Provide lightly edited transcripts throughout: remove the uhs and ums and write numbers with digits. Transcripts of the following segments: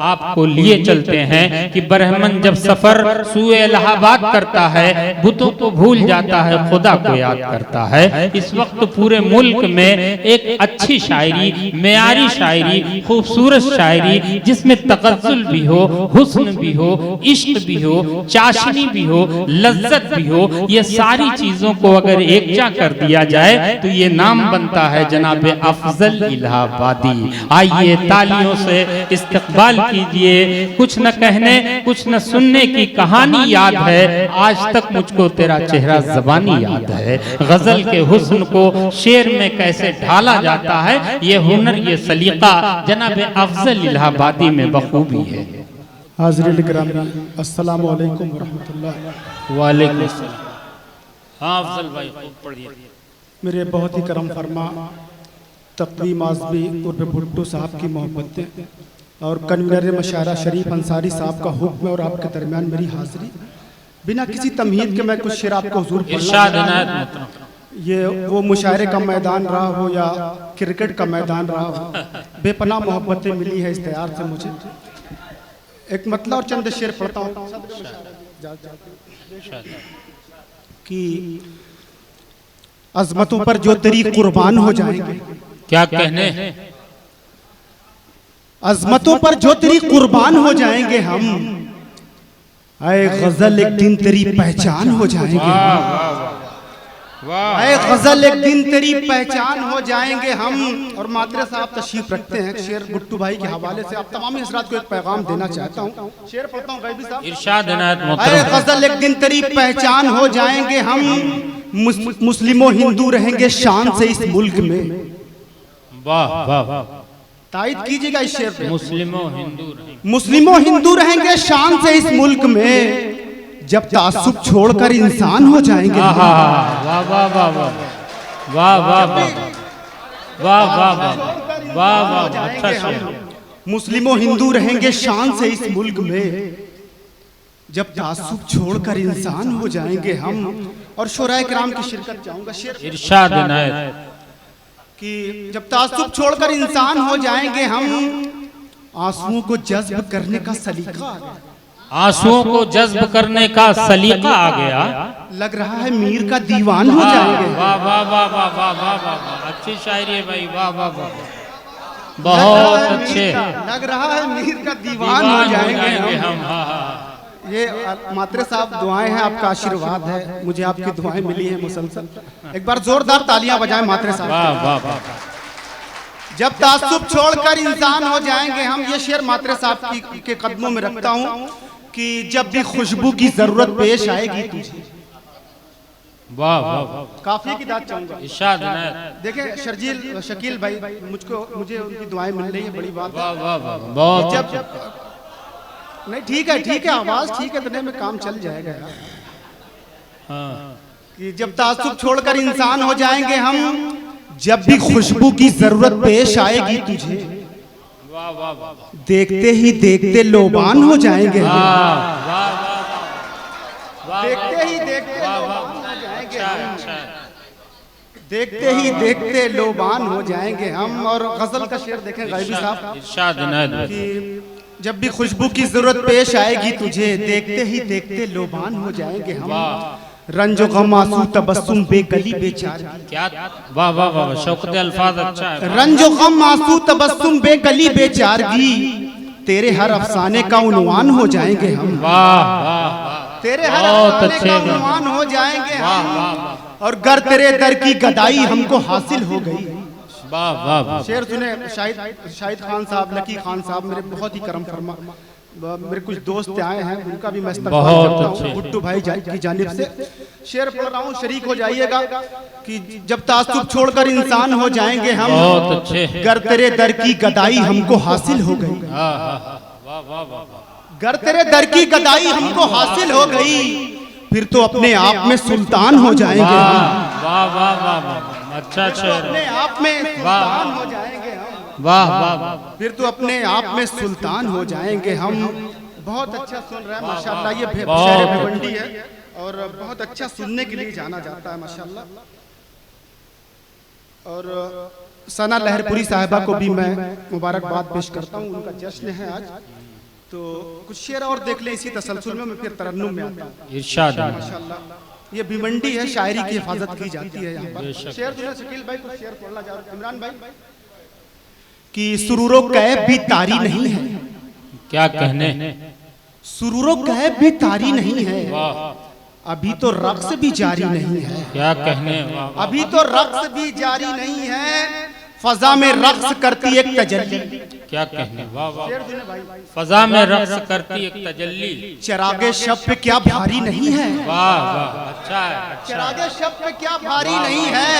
आपको लिए चलते हैं कि ब्राह्मण जब सफर सुए इलाहाबाद करता है, बुतों को भूल जाता है, खुदा को याद करता है। इस वक्त पूरे मुल्क में एक अच्छी शायरी, मेयारी शायरी, खूबसूरत शायरी जिसमें तगज़्ज़ुल भी हो, हुस्न भी हो, इश्क भी हो, चाशनी भी हो, लज्जत भी हो, ये सारी चीजों को अगर एकजा कर दिया जाए तो ये नाम बनता है जनाब अफजल इलाहाबादी। आइए तालियों से इस्तकबाल कीजिए। कुछ न कहने कुछ न सुनने की कहानी याद है, आज तक मुझको तेरा चेहरा ज़बानी याद है। गजल के हुस्न को शेर में कैसे ढाला जाता है, ये हुनर, ये सलीका जनाब अफजल इलाहाबादी में बखूबी है। हाज़िरीन किराम, अस्सलामु अलैकुम व रहमतुल्लाह। वालेकुम अस्सलाम। हाँ अफजल भाई खूब पढ़िए। मेरे बहुत ही करम फरमा तक़वी आज़मी उर्फ भुट्टो साहब की मोहब्बतें और कन्वीनर मशारा शरीफ अंसारी साहब का हुक्म और आपके दरमियान मेरी हाज़िरी। बिना किसी तमहीद के मैं कुछ शेर आपको हुज़ूर इरशाद इनायत मोहतरम। ये वो मुशायरे का मैदान रहा हो या क्रिकेट का मैदान रहा हो, बेपनाह मोहब्बतें मिली है इस तैयार से मुझे। एक मतलब और चंद शेर पढ़ता हूँ कि अज़मतों पर जो तेरी कुर्बान हो जाएंगे। क्या कहने? अज़मतों पर जो तेरी कुर्बान हो जाएंगे हम, आए गजल एक दिन तेरी पहचान हो जाएंगे। आए गजल एक दिन तेरी पहचान हो जाएंगे हम। और मात्रे साहब तशरीफ रखते हैं, शेर गुट्टू भाई के हवाले से आप तमाम हज़रात को एक पैगाम देना चाहता हूँ। शेर पढ़ता हूँ गैबी साहब। इरशाद इनायत मोहतरम। आए गजल एक दिन तेरी पहचान हो जाएंगे हम, मुस्लिमों हिंदू रहेंगे शान से इस मुल्क में। वाह वाह वाह, तायद कीजिएगा इस शेर पे। मुस्लिमों हिंदू रहेंगे शान से इस मुल्क में, जब तासुब छोड़कर इंसान हो जाएंगे। वाह वाह वाह वाह वाह वाह वाह वाह वाह वाह, अच्छा शेर। मुस्लिमों हिंदू रहेंगे शान से इस मुल्क में, जब तासुब छोड़कर इंसान हो जाएंगे हम। और शोराए किराम की शिरकत चाहूंगा। शेर इरशाद इनायत कि जब तासुब छोड़कर इंसान हो जाएंगे हम, आंसुओं को जज्ब करने का सलीका आ गया। आंसुओं को जज्ब करने का सलीका आ गया। लग रहा है मीर का दीवान हो जाएंगे। वाह वाह वाह वाह वाह वाह वाह, अच्छी शायरी है भाई। वाह वाह वाह, बहुत अच्छे। लग रहा है मीर का दीवान हो जाएंगे हम। ये मात्रे साहब दुआएं हैं, आपका आशीर्वाद है, मुझे आपकी दुआएं मिली हैं मुसलसल। एक बार जोरदार तालियां बजाएं मात्रे साहब। वाह वाह वाह। जब तासुब छोड़कर इंसान हो जाएंगे हम, ये शेर मात्रे साहब के कदमों में रखता हूँ कि जब भी खुशबू की जरूरत पेश आएगी तुझे। वाह वाह, काफी की दाद चाहूंगा। इरशाद इनायत। देखें शर्जील शकील भाई, मुझे उनकी दुआएं मिल रही है, बड़ी बात। वाह वाह वाह, बहुत जब नहीं ठीक है, आवाज ठीक है, इतने में काम चल जाएगा। हाँ। कि जब तासुब छोड़कर इंसान हो जाएंगे हम, जब भी खुशबू की जरूरत पेश आएगी तुझे, वाह वाह वाह, देखते ही देखते लोबान हो जाएंगे। देखते ही देखते लोबान हो जाएंगे हम। देखते ही देखते लोबान हो जाएंगे हम। और गजल का शेर देखें गैबी साहब। इरशाद इनायत कि जब भी खुशबू की जरूरत पेश आएगी तुझे, देखते ही देखते लोबान हो जाएंगे हम। रंजो गम आंसू तबस्सुम बेगली बेचारगी। क्या? वाह वाह वाह, शौकत अल्फाज अच्छा है। रंजो गम आंसू तबस्सुम बेगली बेचारगी, तेरे हर अफसाने का उन्वान हो जाएंगे हम। वाह वाह, तेरे हर अफसाने का उन्वान हो जाएंगे हम। और गर तेरे दर की गदाई हमको हासिल हो गई। वाह वाह वाह। शेर सुने शाहिद खान साहब, लकी खान साहब, मेरे बहुत ही करम फरमा। मेरे कुछ दोस्त आए हैं, उनका भी मैं इस्तकबाल करता हूं गुट्टू भाई की जानिब से। शेर पढ़ रहा हूं, शरीक हो जाइएगा कि जब तासुब छोड़कर इंसान हो जाएंगे हम, बहुत अच्छे। गर तेरे दर की गदाई हमको हासिल हो गई। गर तेरे दर की गदाई हमको हासिल हो गई, फिर तो अपने आप में सुल्तान हो जाएंगे हम। वाह वाह वाह, अच्छा शेर। अपने आप में सुल्तान हो जाएंगे हम। वाह वाह, फिर तो अपने आप में सुल्तान हो जाएंगे हम। बहुत अच्छा सुन रहा है माशाल्लाह, ये शेर भिवंडी है और बहुत अच्छा सुनने के लिए जाना जाता है माशाल्लाह। और सना लहरपुरी साहिबा को भी मैं मुबारकबाद पेश करता हूँ, उनका जश्न है आज। तो कुछ शेर और देख ले इसी तसलसल में, मैं फिर तरन्नुम में आता हूँ। इरशाद। माशाल्लाह ये भिवंडी है, शायरी की हिफाजत की जाती है यहाँ पर। शेर जो है शकील भाई कुछ शेर पढ़ना चाह रहे इमरान भाई कि सुरूरो कैब भी तारी नहीं है। क्या कहने, सुरूरो कैब भी तारी नहीं है, अभी तो रक्स भी जारी नहीं है। क्या कहने, अभी तो रक्स भी जारी नहीं है, फजा में रक्स करती एक तजल्ली। क्या कहने, वाह वाह, फजा में रक्स करती एक तजल्ली। चिरागे शब पे क्या भारी नहीं है। वाह वाह, अच्छा है। चिरागे शब पे क्या भारी नहीं है।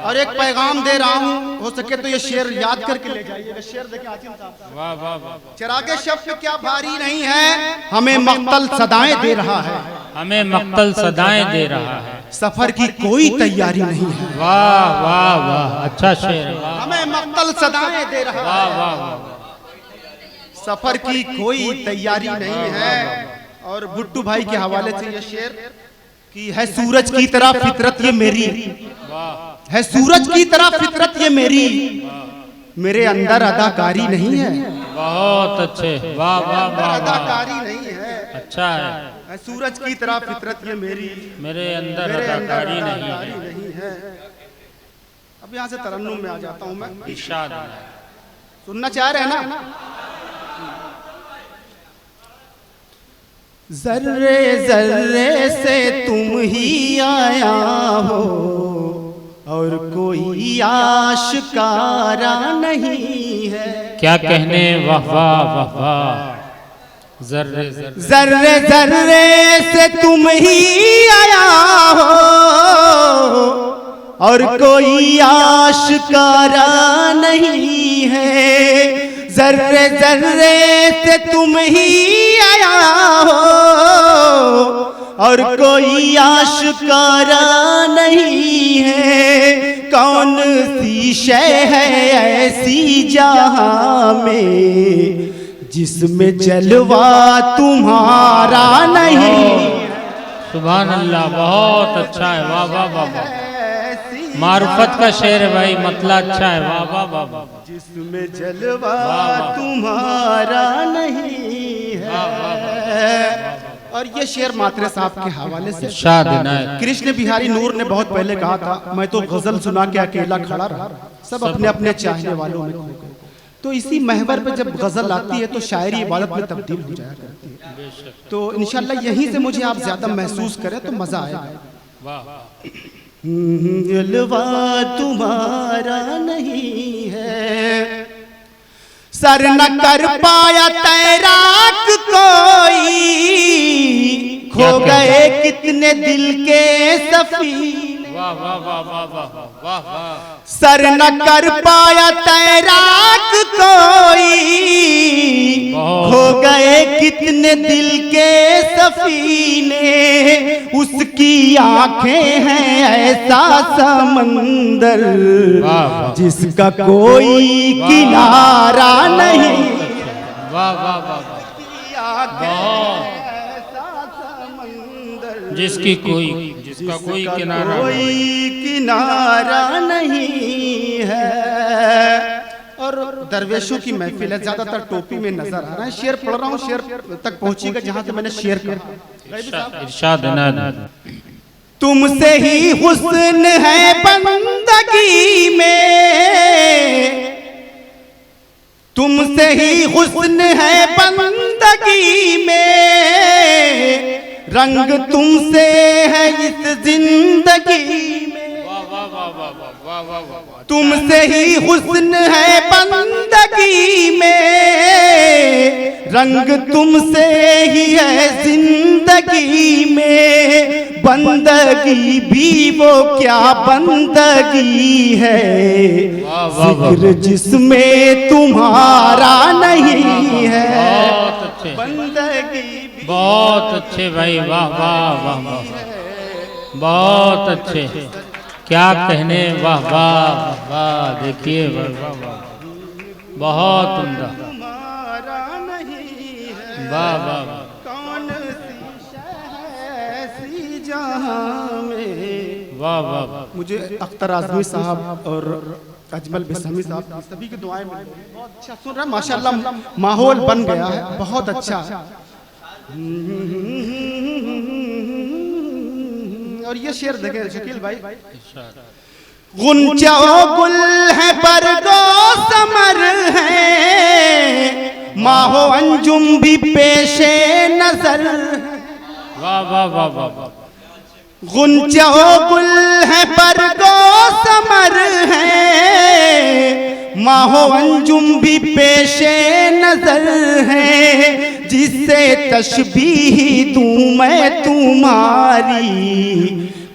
और एक पैगाम दे रहा हूँ, हो सके तो ये शेर याद करके ले जाइएगा। शेर देखें आसिम साहब। वाह वाह वाह। चिरागे शब पे क्या भारी नहीं है, हमें मक्तल सदाएं दे रहा है। हमें मक्तल सदाएं दे रहा है, सफर की कोई तैयारी नहीं है। वाह वाह वाह, अच्छा शेर है। हमें मक्तल सदाएं दे रहा है, वाह वाह वाह, सफर की कोई तैयारी नहीं है। और भुट्टू भाई के हवाले से ये शेर कि है सूरज की तरह फितरत ये मेरी, है सूरज की तरह फितरत ये मेरी, मेरे अंदर अदाकारी नहीं है। बहुत अच्छे, वाह वाह वाह, अदाकारी नहीं है, अच्छा है। सूरज की तरह फितरत ये मेरी, मेरे अंदर अदाकारी नहीं है। अब यहाँ से तरन्नुम में आ जाता हूँ मैं। इरशाद। सुनना चाह रहे हैं ना। जर्रे जर्रे से तुम ही आया हो और कोई आशिकारा नहीं है। क्या कहने, वाह वाह वाह वाह, जर्रे जर्रे जर्रे से तुम ही आया हो और कोई आशिकारा नहीं है। जर्रे जर्रे से तुम ही आया हो और कोई आशिकारा नहीं है। कौन सी शय है ऐसी जहां में जिसमें जलवा तुम्हारा नहीं। सुभान अल्लाह, बहुत अच्छा है। वाह वाह वाह वाह, मारुफत का शेर है भाई, मतला अच्छा है। वाह वाह वाह वाह, जिसमें जलवा तुम्हारा नहीं है। और ये शेर मात्रे साहब के हवाले से कृष्ण बिहारी नूर ने बहुत पहले कहा था, मैं तो गजल सुना के अकेला खड़ा रहा, सब अपने अपने चाहने वालों में खो गए। तो इसी महवर पे जब गजल आती है तो शायरी इबादत में तब्दील हो जाया करती है। तो इंशाल्लाह यहीं से मुझे आप ज्यादा महसूस करें तो मजा आएगा। जलवा तुम्हारा नहीं है, सर न कर पाया तैराक कोई, खो गए कितने दिल के सफीने। वाह वाह वाह वाह वाह वाह, सर न कर पाया तैराक कोई, खो गए कितने दिल के सफीने। उसकी आंखें हैं ऐसा समंदर जिसका कोई किनारा नहीं। वाह वाह वाह, जिसका कोई किनारा नहीं है। और दरवेशों की महफिल है, ज्यादातर टोपी में नजर आ रहा है। शेर पढ़ रहा हूँ, शेर तक पहुंचेगा जहां से मैंने शेर कहा। इरशाद। तुमसे ही हुस्न है बंदगी में, तुमसे ही हुस्न है बंदगी में, रंग तुमसे है इस जिंदगी में। तुमसे ही हुस्न है बंदगी में, रंग तुमसे ही है जिंदगी में। बंदगी भी वो क्या बंदगी है, जिक्र जिसमें तुम्हारा नहीं है। बंदगी बहुत अच्छे भाई, वाह वाह वाह वाह, बहुत अच्छे। क्या कहने, वाह वाह वाह, देखिए वाह वाह, बहुत उम्दा, वाह वाह। कौन सी जहां में, वाह वाह। मुझे अख्तर आजमी साहब और अजमल बिस्मी साहब सभी की दुआएं मिल रही हैं। बहुत अच्छा सुन रहा है माशाल्लाह, माहौल बन गया है, बहुत अच्छा। और ये शेर देखें शकील भाई, गुंचा गुल है बरगो समर है, माहो अंजुम भी पेशे नजर। वाह वाह वाह वाह। गुंचा गुल है बरगो समर है, माहो अंजुम भी पेशे नजर है, जिससे तशबीह दूं मैं तुम्हारी,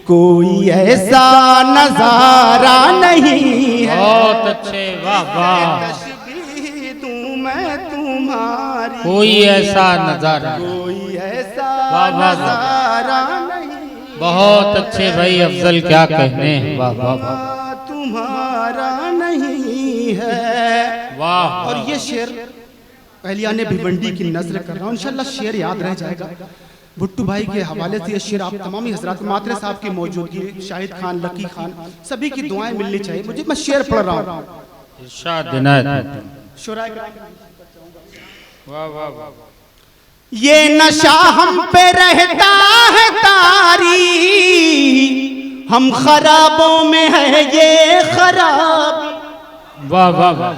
कोई ऐसा नजारा नहीं है। बहुत अच्छे, वाह वाह। तशबीह दूं मैं तुम्हारी, कोई ऐसा नजारा, कोई ऐसा वाह वाह। नजारा नहीं, बहुत अच्छे भाई अफजल, क्या कहने हैं, वाह वाह वाह। तुम्हारा नहीं है। वाह। और ये शेर अहलियाने भिवंडी की नज़र कर रहा हूँ, इंशाल्लाह शेर याद रह जाएगा। भुट्टू भाई के हवाले से ये शेर आप तमामी हजरात, मात्रे साहब की मौजूदगी, शाहिद खान, लकी खान, सभी की दुआएं मिलनी चाहिए मुझे। मैं शेर पढ़ रहा हूँ। इरशाद इनायत। शुराए वाह वाह वाह। ये नशा हम पे रहता है तारी, हम खराबों में है ये खराब। वाह वाह वाह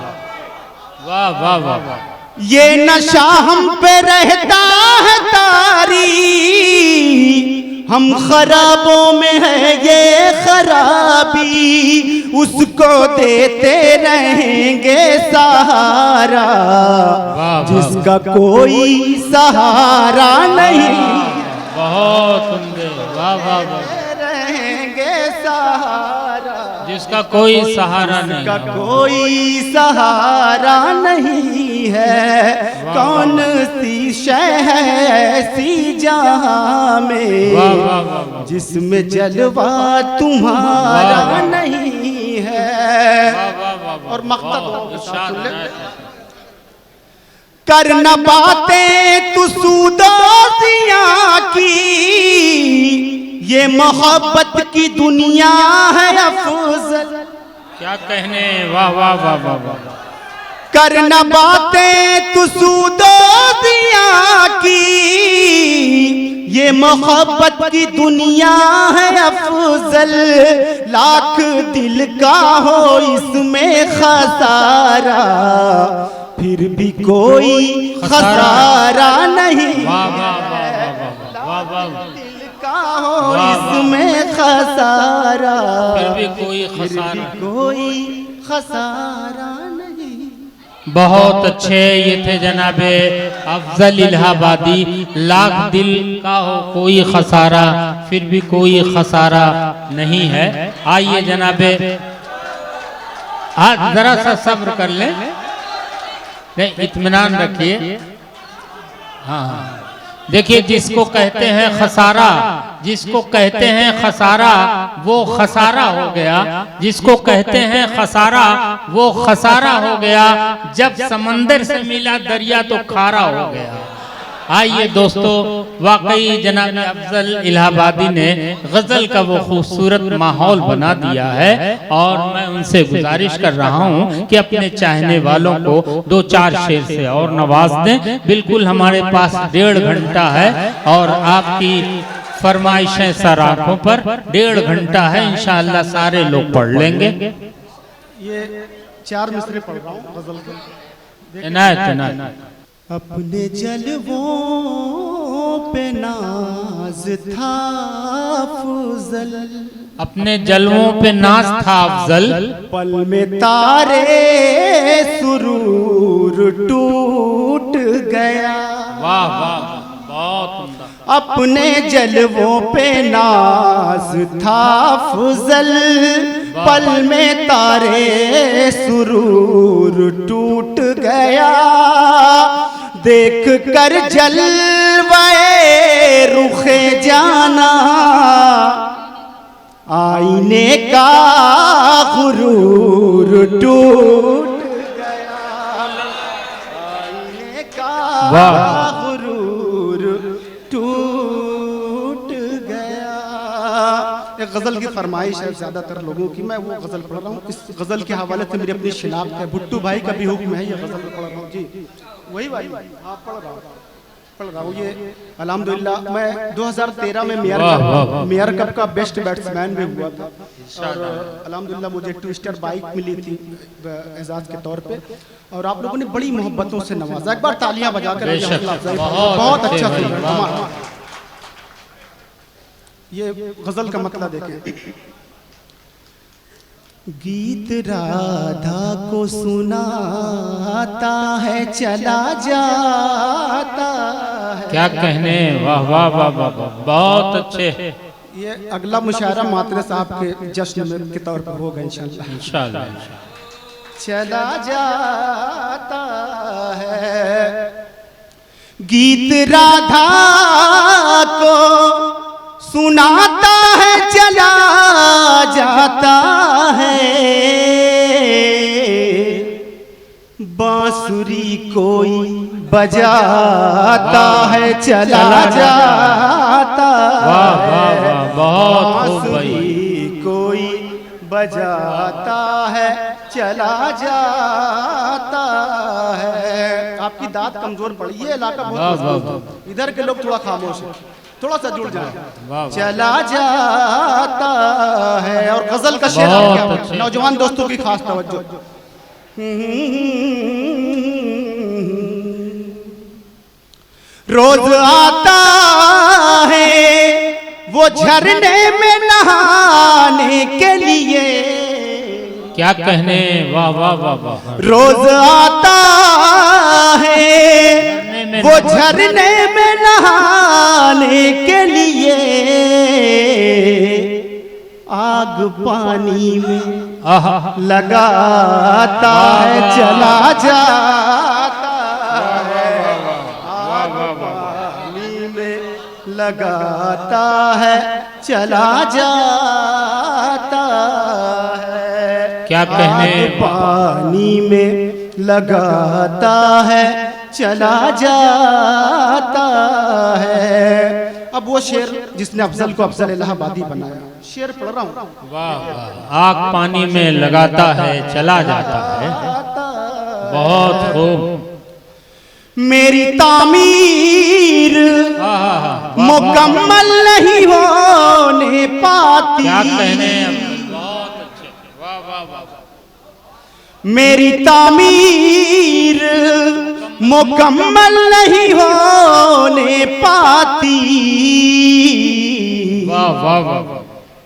वाह वाह वाह वाह। ये नशा हम पे रहता है तारी, हम खराबों में है ये खराबी, उसको देते रहेंगे सहारा, जिसका कोई सहारा नहीं। बहुत सुंदर, वाह वाह वाह। रहेंगे सहारा, जिसका कोई सहारा नहीं, जिसका कोई सहारा नहीं है। कौन सी शह ऐसी जहां में, वाह वाह वाह, जिसमें जलवा तुम्हारा नहीं है। और करना बातें तू सूदोसियां की, ये मोहब्बत की दुनिया है अफजल। क्या कहने, वाह वाह वाह वाह वाह। करना बातें तू सूदोसियां की, ये मोहब्बत की दुनिया है अफजल। लाख दिल का हो इसमें खसारा, फिर भी कोई खसारा नहीं। वाह वाह वाह वाह वाह वाह। दिल का हो इसमें खसारा, फिर भी कोई खसारा, कोई खसारा नहीं। बहुत अच्छे ये थे जनाबे अफजल इलाहाबादी। लाख दिल का हो कोई खसारा, फिर भी कोई खसारा नहीं है। आइए जनाबे, आज जरा सा सब्र कर लें, नहीं इत्मीनान रखिए। हाँ देखिए, जिसको कहते हैं खसारा, जिसको कहते हैं खसारा वो खसारा हो गया। जिसको कहते हैं खसारा वो खसारा हो गया। जब समंदर से मिला दरिया तो खारा हो गया। आइए दोस्तों, वाकई जनाब अफजल इलाहाबादी ने गजल का वो खूबसूरत माहौल बना दिया है, और मैं उनसे गुजारिश कर रहा हूँ कि अपने चाहने वालों को दो चार शेर से और नवाज दें। बिल्कुल हमारे पास 1.5 घंटा है, और आपकी फरमाइशें सर आंखों पर 1.5 घंटा है, इंशाअल्लाह सारे लोग पढ़ लेंगे। ये 4 मिसरे पढ़ रहा हूँ गजल के। इनायत इनायत। अपने जलवों पे नाज था अफजल, अपने जलवों पे नाज था अफजल। पल में तारे सुरूर टूट गया। वाह वाह, बहुत उम्दा। अपने जलवों पे नाज था अफजल, पल में तारे सुरूर टूट गया। देख कर जलवाए रुखे जाना, आईने का गुरूर टूट गया। आईने का गुरूर टूट गया। एक गज़ल की फरमाइश है ज़्यादातर लोगों की, मैं वो गज़ल पढ़ रहा हूँ। इस गज़ल के हवाले से मेरी अपनी शिनाख्त है। भुट्टू भाई का भी हुक्म है, ये गज़ल पढ़ रहा हूँ जी, वही वाली आप पढ़ रहा हूँ ये। अल्हम्दुलिल्लाह मैं 2013 में मेयर कप का बेस्ट बैट्समैन भी हुआ था, और अल्हम्दुलिल्लाह मुझे ट्विस्टर बाइक मिली थी एजाज के तौर पे, और आप लोगों ने बड़ी मोहब्बतों से नवाजा। एक बार तालियां बजाकर बहुत अच्छा था। ये गजल का मतलब देखें। गीत राधा को सुनाता है चला जाता है। क्या कहने, वाह वाह वाह वाह, बहुत अच्छे। ये अगला मुशायरा मातरे साहब के जश्न में के तौर पर होगा इंशाल्लाह। इंशाल्लाह। चला जाता है गीत राधा को सुनाता है चला जाता है, बांसुरी कोई बजाता है चला जाता है, बांसुरी कोई बजाता है चला जाता है। आपकी दाद कमजोर पड़ी है, इलाका बहुत, इधर के लोग थोड़ा खामोश है, थोड़ा सा जुड़ जाए। चला जाता है। और गजल का शेर क्या, नौजवान दोस्तों की खास तवज्जो। रोज आता है वो झरने में नहाने के लिए, क्या कहने, वाह वाह वाह वाह। रोज आता है वो झरने में नहाने के लिए, आग पानी में लगाता है चला जाता है, आग पानी में लगाता है चला जाता है। क्या कहने, पानी में लगाता है चला जाता है। अब वो शेर जिसने अफजल को अफजल इलाहाबादी बनाया, शेर पढ़ रहा हूँ। वाह, आग पानी में लगाता है चला जाता है, बहुत खूब। मेरी तामीर मुकम्मल नहीं होने पाती, क्या कहने, बहुत अच्छे, वाह वाह वाह। मेरी तामीर मुकम्मल नहीं होने पाती, वाह वाह वाह।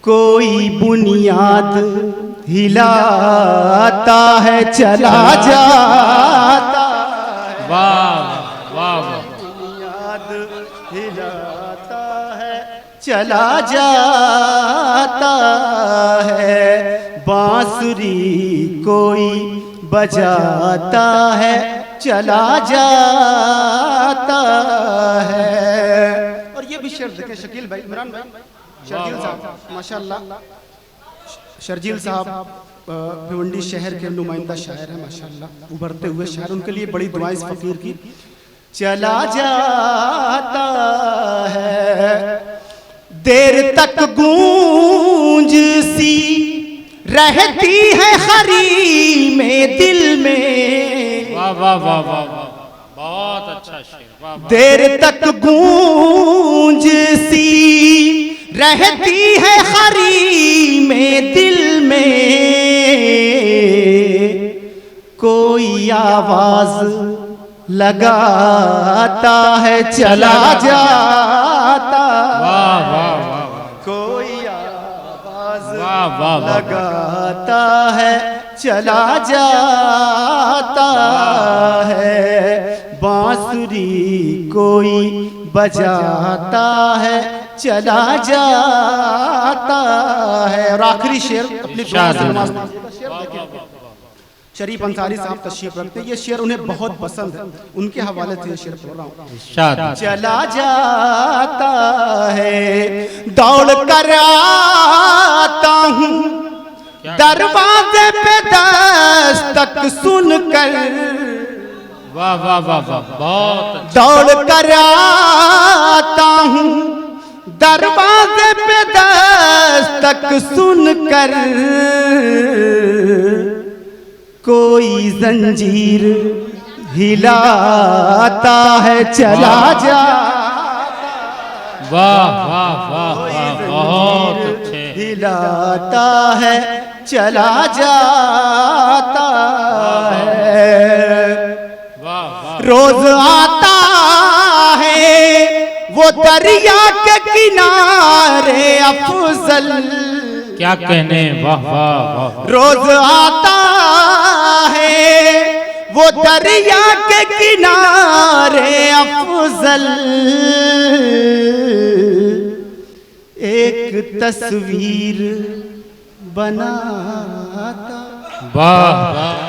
कोई बुनियाद हिलाता है चला जाता है, वाह वाह वाह। बुनियाद हिलाता है चला जाता है, बांसुरी कोई बजाता है चला जाता है। और ये भी शेर देखें शकील भाई, इमरान भाई, शर्जील साहब माशाल्लाह, शर्जील साहब भिवंडी शहर के नुमाइंदा शायर हैं माशाल्लाह, उभरते हुए शायर, उनके लिए बड़ी दुआएं इस फकीर की। चला जाता है देर तक गूंज सी रहती है खरी में दिल में, वाह वाह वाह वाह वाह, बहुत अच्छा शेर, वाह वाह। देर तक गूंज सी रहती है खरी में दिल में, कोई आवाज लगाता है चला जाता, वाह वाह वाह, कोई आवाज वाह वाह वाह। लगाता है चला जाता है, बांसुरी कोई बजाता है चला जाता है। और आखिरी शेर अपने शरीफ अंसारी साहब तशरीफ रखते हैं, ये शेर उन्हें बहुत पसंद है, उनके हवाले से ये शेर पढ़ रहा हूँ। चला जाता है दौड़ कर आता हूँ दरवाजे पे दस्तक सुनकर, वाह वाह वाह वाह, बहुत दौड़ कर आता हूँ दरवाजे पे दस्तक सुनकर कोई जंजीर हिलाता है चला जा। वाह वाह वाह वाह, बहुत अच्छे। हिलाता है चला जाता है। वाह वाह। रोज आता है वो दरिया के किनारे अफजल। क्या कहने, वाह वाह वाह। रोज आता है वो दरिया के किनारे अफजल। एक तस्वीर बनाता। वाह वाह।